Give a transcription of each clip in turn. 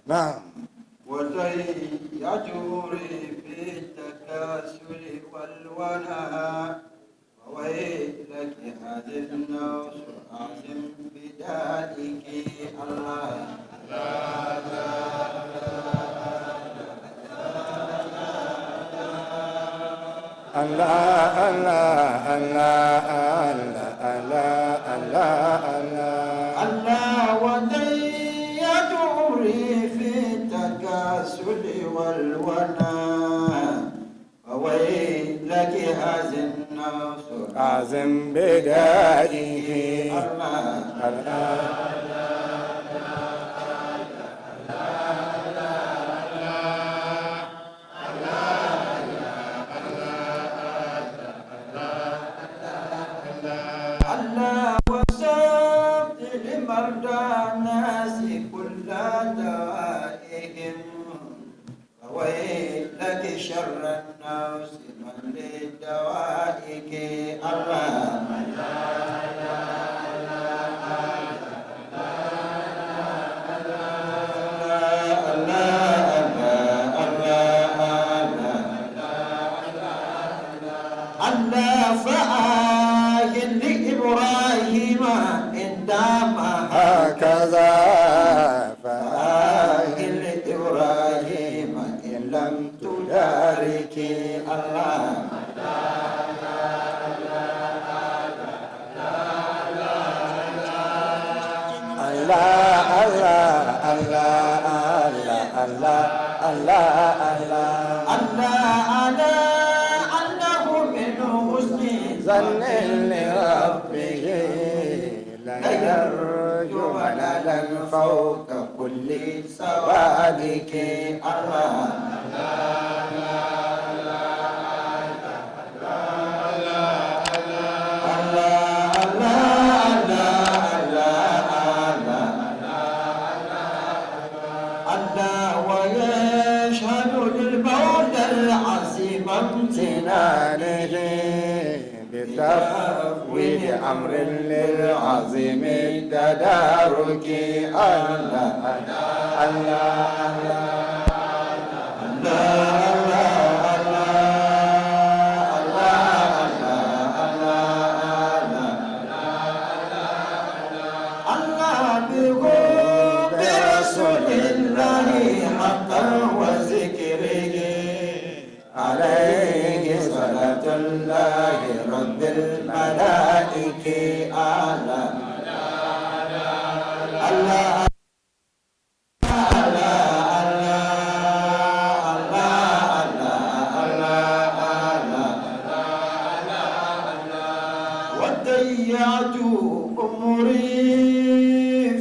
نعم. وتيجري في التكاسل والولاء وويلك هذه النفس أعزم بذلك الله. الله الله الله الله الله الله الله وتيجري في التكاسل والولاء وويلك هذه النفس عزم بدائه الله. الله. الله وسبت لمرضى الناس كل دوائهم وويلك شر النفس من للدوائك الله. الله فآه لإبراهيم عندما هكذا فآه لإبراهيم إن لم تدارك الله. الله الله الله الله الله الله الله على أنه من حسن ظن لربه لا يرجو ملالا فوق كل سوالك الله. ويشهد للمولى العظيم امتنانه بتفويض أمر للعظيم التدارك الله الله الله بحب رسول الله حقا وذكره عليه صلاة الله رب الملائكة الله الله وضيعت أموري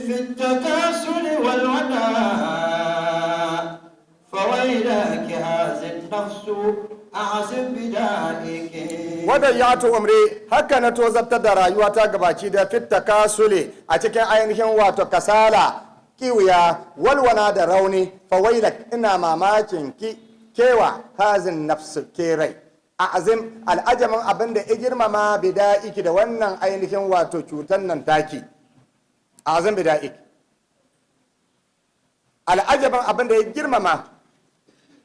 في التكاسل والعناء فويلك هذه النفس أعزم بذلك. وضيعت umri haka na tozartar da rayuwata gabaci da fitta kasule a cikin ainihin wato kasala kiwiya walwana da rauni fawailak ina mamakin kewa hazin nafsu ke rai a azim al'ajamin abin da ya girmama bida'iki da wannan ainihin wato cutar nan taki a azim bida'iki al'ajabin abin da ya girmama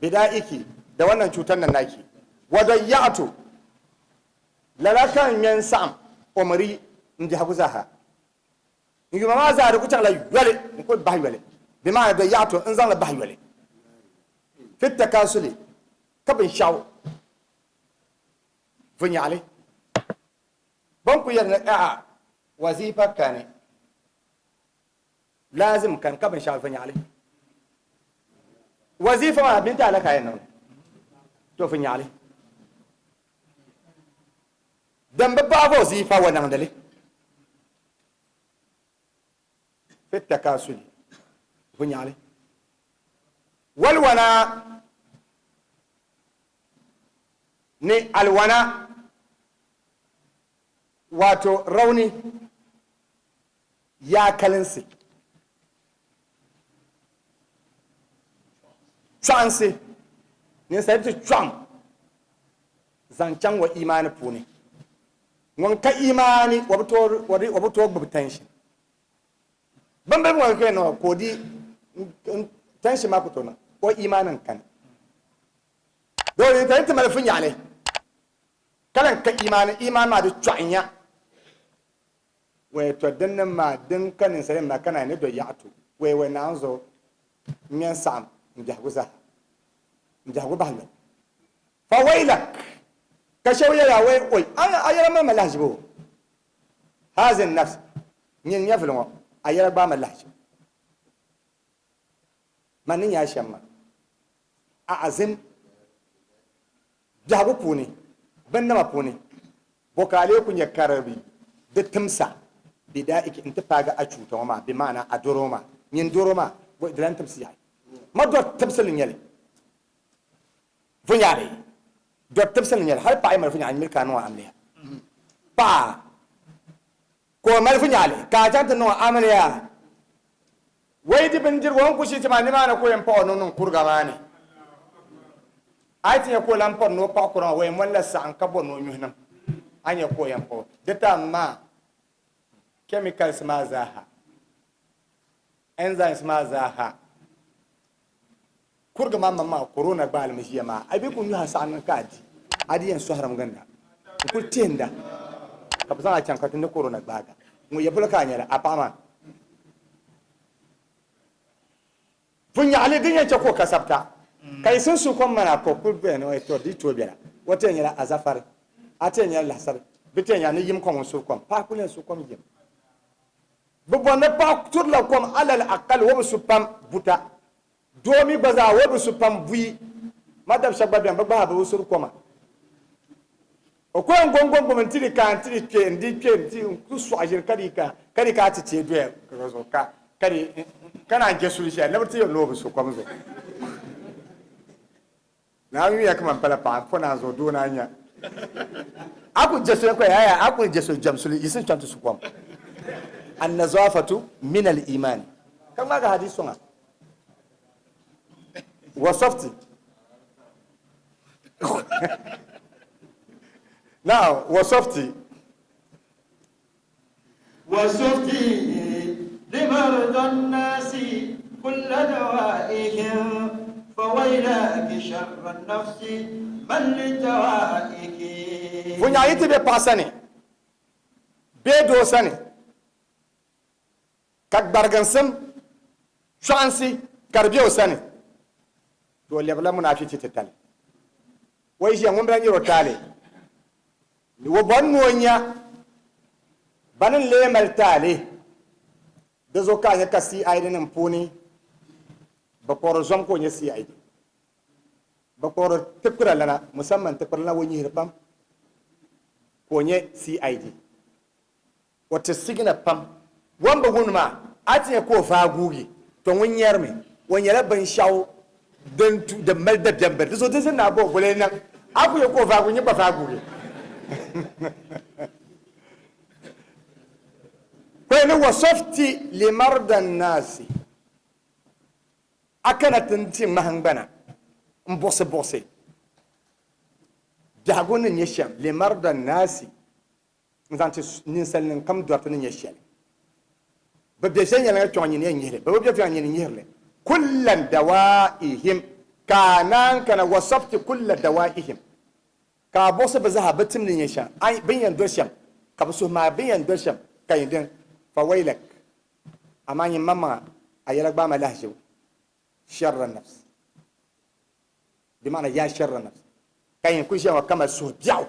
bida'iki da wannan cutar nan naki wadayyatu lalakan yan sam umri in ji hagu zaha in yi mama za da kucan la yole in ko bahi yole bi ma dayyatu in zan la bahi yole fit takasuli kabin shawo funya ale ban ku yarda a wazifa kane lazim kan kabin shawo funya ale wazifa ma binta alaka yan nan to funya ale dan babba wazifa wannan dale fit takasuli funya ale walwana ni alwana wato rauni ya kalinsi chance ne sai ta cham zancan wa imani puni ngon ka imani wabuto bubutan shi ban ban wa kai no kodi tan shi ma ku tona o imanin kan dole ta yanta malfin yale kalan ka iman ma da tsanya wai to dannan ma din kanin sai ma kana ne do ya'tu wai na anzo nyen sam njahguza bahme fa wailak ka shawya ya wai oi ayara ma malahjibo hazin nafs nyen yaflo ayara ba malahjibo manin ya shamma a azim jabu puni banda ma puni bokale ku nya karabi da timsa bida'iki inta faga a cuta ma bi ma'ana a doroma nyin doroma bo idran timsi ya ma do timsalin yale funyare do timsalin yale har pa ay mar funyare mir kanu amliya pa ko mar funyale ka janta no amliya wai di binjir won kushi ti mani mana ko yan pa non kurga mani ai tin ko lam por no pa kuran wai mon la san ka bo no nyuhnam anya ko yan po deta ma chemicals ma zaha enzymes ma zaha kurga ma corona bal mishiya ma abi kun yuha san ka di adi yan su haram ganda ku tenda ka bazan a can ka tunda corona baga mu yabula ka nyara apama funya ale din yace ko kasabta kai sun su kon mana ko kulbe no to di to bera wata nyara azafar ate nyara lasar biten ya ni yim kon su kon pa kulen su kon yim bubo na pa tur la kom alal aqal wa supam buta domi baza wa supam bui madam shabab ba ba usur koma o ko ngongon bo ntiri kan tiri ke ndi ke ndi ku su ajir kadi ka ti ce doya ko ka kadi kana je sulushi na bti yo lobu su kom zo na mi ya kuma pala pa fona zo do na nya aku je so ko yaya aku je so jamsuli isin chantu su kom النظافة من الإيمان كما قال حديث سنة وصفتي now وصفتي لمرضى الناس كل دوائهم فويلك شر النفس من لدوائك فنيايتي بباساني بيدو ساني kak bargansam shansi karbiyo sani to lebla munafici titale wai shi ngum rangi rotale ni wo bonnonya banin lemal tale da zo ka ka CID nan puni ba koro zon ko nya CID ba koro tikura lana musamman tikura lana woni hirbam ko nya CID wata sigina pam wamba gunma atiya ko fa gugi to wonyar me wonyara ban shaw dan tu da malda dambar so tin na bo gole nan aku ya ko fa gunyi ba fa gugi ko ne wasafti li mardan nasi akana tintin mahangbana mbose dagonin yasham li mardan nasi nzanti ninsalin kam dortin yasham ببدأ يلا تعني ينهر ببدأ يعني ينهر كل دوائهم كان وصفت كل دوائهم كابوس بذهب بتمن يشان أي بين دوشم كابوس ما بين دوشم كايدن فويلك أماني ماما أيلك بام لهجو شر النفس بمعنى يا شر النفس كاين كل شيء وكما سودياو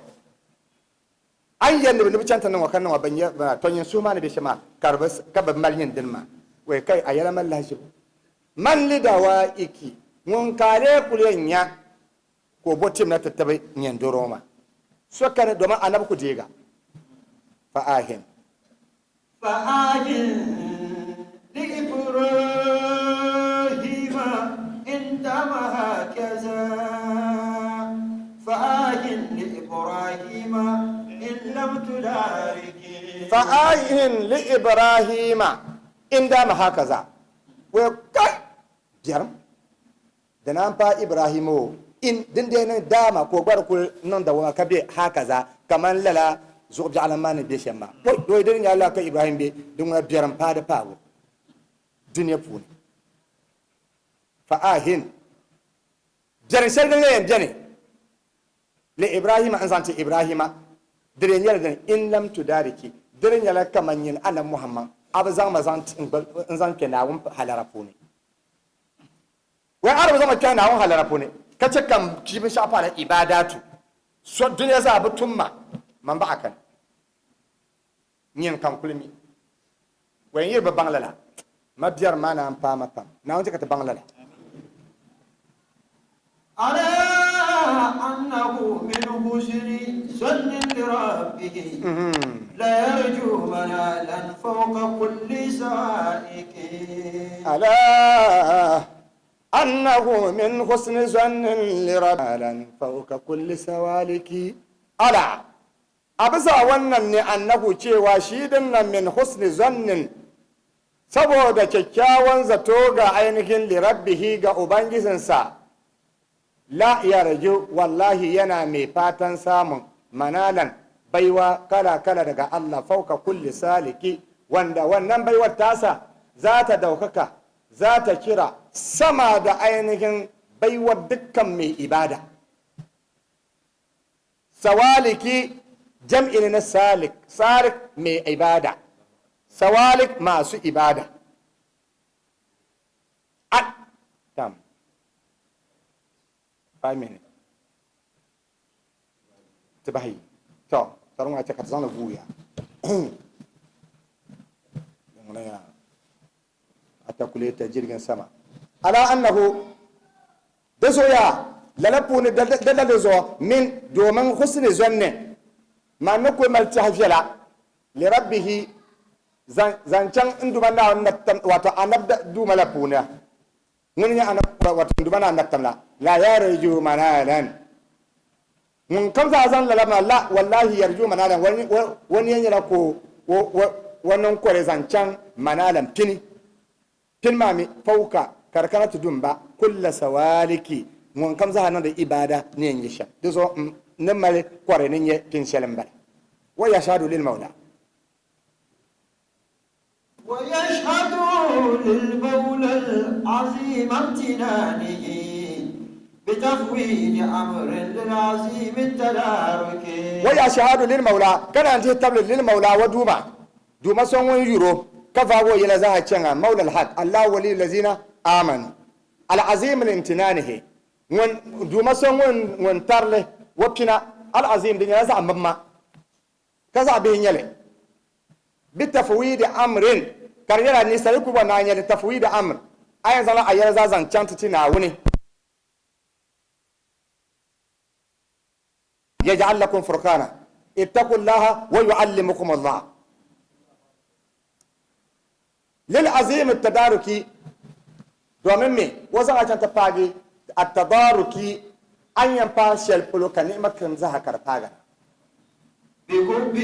an yanne be canta nan wakan wa banya to yin su ma ne be shama karbas kaba malin dinma we kai ayala man lahi man lidawa iki ngun kare kulenya ko botim na tattabe nyen doroma so kare do ma anab ku diga fa ahin li ibrahima indama hakaza fa ahin li ibrahima فآيهن لإبراهيم عندما هكذا وكاي جرم دنام با إبراهيمو إن دندن داما كوبار كل نندا وكبي هكذا كمان للا زوج على ما ندشما دوي دين يلا كإبراهيم بي دون جرم با دباو دنيا بون fa'ahin jarin shel ne yan jani li ibrahima an zanti ibrahima dire nyal den in lam tudariki dire nyala kamanyin ana muhammad abazan mazant in zan kenawun halara puni wai arba zama kenawun halara puni kace kam kibin shafa na ibadatu so duniya za bu tumma man ba akan nyin kan kulmi wai yir ba banglala mabiyar mana an fama pam na wonte ka ta banglala على أنه من حسن ظن لربه لا يرجو منالا فوق كل سائك ألا أنه من حسن ظن لربه فوق كل سوالك ألا أبزا wannan ne annahu cewa shi dinnan min husni zannin saboda kyakkyawan zato ga ainihin lirabbihi ga ubangijinsa la yarju wallahi yana mai fatan samun manalan baiwa kala daga Allah fauka kulli saliki wanda wannan baiwar tasa za ta daukaka za ta kira sama da ainihin baiwar dukkan mai ibada sawaliki jam'i na salik sarik mai ibada sawalik masu ibada tam 5 minutes tabahi to tarun a taka zan buya mun ya atakuleta jirgin sama ala annahu da soya lalapu ne da zo min domin husni zanne ma na ko mal tahfila li rabbih zancan induban na wato anabda du malapuna mun ya anabda wato induban na natamla la yarju manalan mun kan za zan lalama la wallahi yarju manalan wani yanya ko wannan kore zancan manalan pin mami fauka karkaratu dumba kulla sawaliki mun kan za nan da ibada ne yin sha dizo nan male kore ne yin pin shalan wa yashhadu lil maula ويشهد للمولى العظيم امتنانه بتفويض امر للعظيم التدارك ويشهد للمولى كان انت تبل للمولى دوما سون يورو كفا هو يلا زها كان مولى الحق الله ولي الذين امنوا العظيم الامتنانه وان دوما سون وان ترله وكنا العظيم دنيا زع مما كذا بين يله بتفويض امر kariyara ni sai ku bana nya tafwid amr ayan zala ayar za zan canta tina wuni yaj'al lakum furqana ittaqullaha wa yu'allimukum Allah lil azim at-tadaruki domin me wasu a canta fage at-tadaruki an yan fashal puluka ne makan za ka karfaga بحب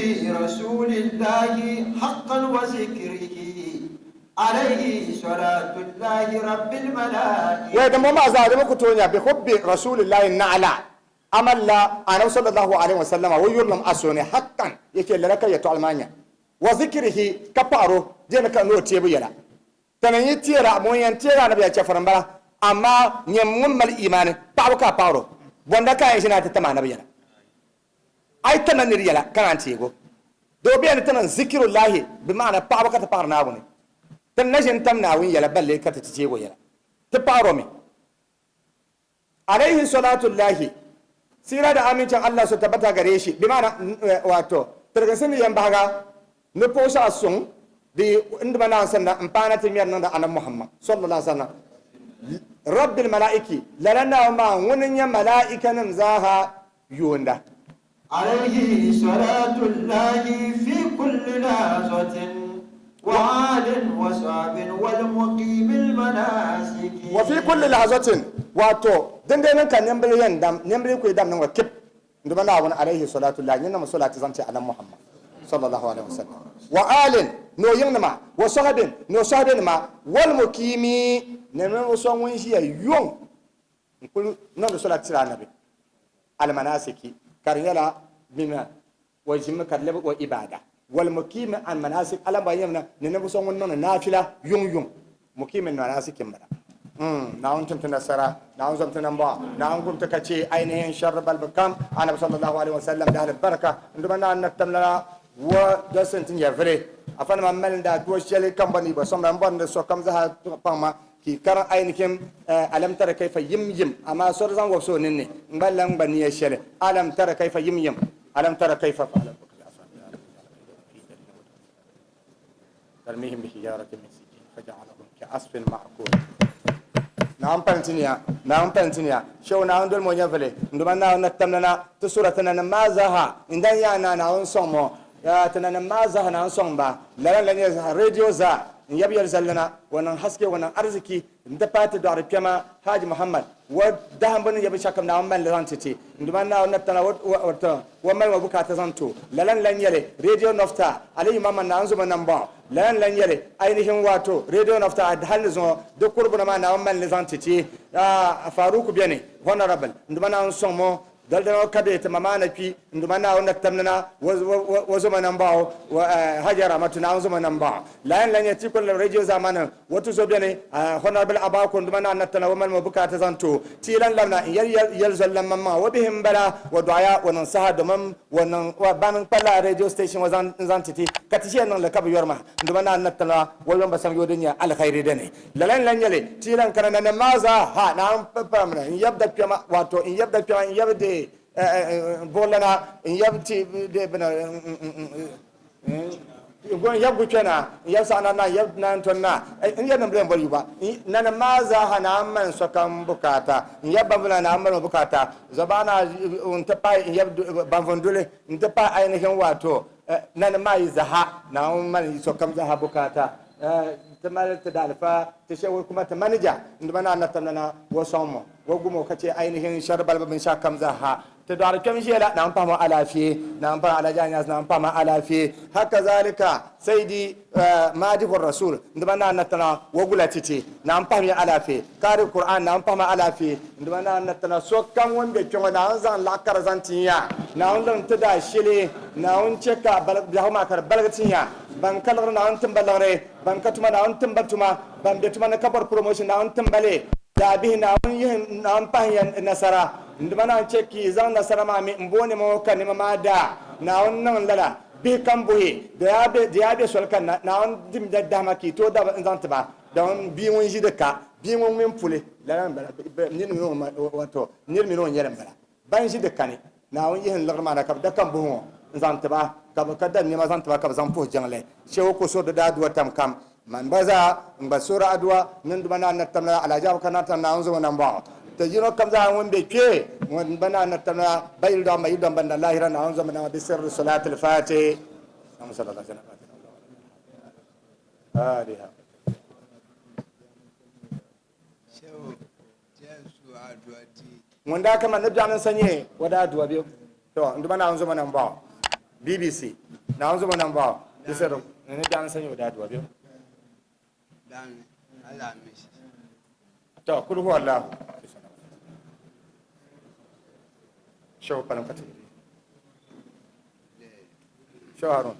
رسول الله حقا وذكره عليه صلاة الله رب الملائكة وإذا ما زال مكتونيا بحب رسول الله نعلا أملا أنا صلى الله عليه وسلم ويرلم أسوني حقا يكي لك يتعلمانيا وذكره كبارو جينك نو تيبو يلا تنيني تيرا موين تيرا نبيا تفرنبا أما نيمم الإيمان بارو كبارو بوندكا يشنا تتما نبيا ay tanan ni yala kan antigo do be an tanan zikrullahi bi ma'ana pa ka ta parna woni tan najin tam na win yala balle ka ta tigo yala ta paro mi alaihi salatu llahi sira da amincin Allah su tabbata gare shi bi ma'ana wato targasin yan baga ne posa sun di inda bana sanna ampana timiyar nan da annabi Muhammad sallallahu alaihi wasallam rabbil malaiki lalana ma wonin ya malaikanin zaha yonda عليه صلاة الله في كل لحظة وآل وصحب والمقيم المناسك وفي كل لحظة واتو دندن كان نمبر يندم نمبر كو يدم نو كيب nduma na won alayhi salatu la nyina mo salati zanti ala muhammad sallallahu alaihi wasallam wa alin no yinma wa sahabin no sahabin ma wal mukimi ne no so won shi yon kul no salati ala nabi al manasiki kariyala bima wajim kadlab wa ibada wal mukim an manasik ala bayamna ne ne buson wannan nafila yung mukim an manasik mara na un tunta nasara na un zamta nan ba na un gumta kace ainihin sharr balbakam annabi sallallahu alaihi wasallam da baraka nduma na annabtamla wa da sentin ya vre afan mammal da to shele kan bani ba som ran bon da so kam za pama ki kar ainihin alam tara kayfa yimyim amma sor zan go so ninne mballan bani ya shele alam tara kayfa yimyim alam tara kayfa fa'ala ترميهم بحجارة من سجيل فجعلهم كعصف معقول نعم بنتينيا شو نعم دول مونيا فلي ندمان ناو نتمننا تسورتنا نمازها إندان يانا ناو نصومو يا تنا نمازها ناو نصومبا لا لا لا راديو زا يبي يرزلنا ونن حسكي ونن أرزكي ندبات دار كما حاج محمد ودهم بني يبي شكم ناو من لانتي ندمان ناو نتنا ومن وبكات زانتو لا لا يلي راديو نفتا علي ماما نانزو من نمبا lan yele ainihin wato radio nafta hal zo de kurbuna ma na man les entity faruku biene honorable ndumana on somo daldana kadete mama na pi ndumana on tamnana wazo manan bawo hajara matuna on zuma nan ba lan yati kul radio zamana wato zo biene honorable abako ndumana natana wa man mabukata zanto tilan lamna yal zallam mamma wa bihim bala wa du'a wa nasaha damam wa ban pala radio station wazan zantiti katishe nan la kabu yorma ndumana natana walwan basam yodenya al khairi dane lan yale tilan kana na maza ha na pamna yabda pema wato in yabda pema in yabde bolana in yabti de bana gon yabgu kena yab sana na yab nan tonna in yadam blen bol yuba nana maza hana man sokam bukata yabba bula na amman bukata zabana unta pa yab banvondule unta pa ainihin wato nana mai zaha na man sokam zaha bukata tamal tadalfa tashawur kuma ta manaja induma na natamna wasomo wagumo kace ainihin sharbal babin shakam zaha تدار كم شيء لا نعم فما على فيه نعم فما على جانياس نعم فما على فيه هكذلك سيدي ماجد الرسول عندما نتنا وقولتي نعم فما على فيه قارئ القرآن نعم فما على فيه عندما نتنا سوك كم وين بيكون نعم زان لا كرزانتيا نعم لن تدا شيلي نعم تشكا بلغ ما كر بلغتيا بانكالر نعم تمبلغري بانكتما نعم تمبتما بانبتما نكبر بروموشن نعم تمبلي دابه نعم يهم نعم فما نصرا ndumana cheki zan nasara ma mi mbone mo kan ma da na wannan lala bi kan buhi da yabe solkan na on dim da dama ki to da zan ta ba da on bi won ji da ka bi won min pule la bala ni no wato ni mi no nyere bala ban ji da kane na on yin larma da ka da kan buho zan ta ba ka da ni ma zan ta ba ka zan po jangle shewo ko so da duwa tam kam man baza mbasura adwa nan dumana na tamna ala jab kana tan na on zo nan ba تجينو كم ذا وين بيكي وين بنا نتنا بيل دام بند الله يرنا عنزة من بسر صلاة الفاتح نعم صلى الله عليه وسلم هذه شو جالسوا عدواتي من ذاك ما نبدأ نسنيه ودا دوا بيو تو عندما نعنزة من نبأ BBC نعنزة من نبأ بسر نبدأ نسنيه ودا دوا بيو دان على مش تو كل هو الله شو بنام كتير شو هارون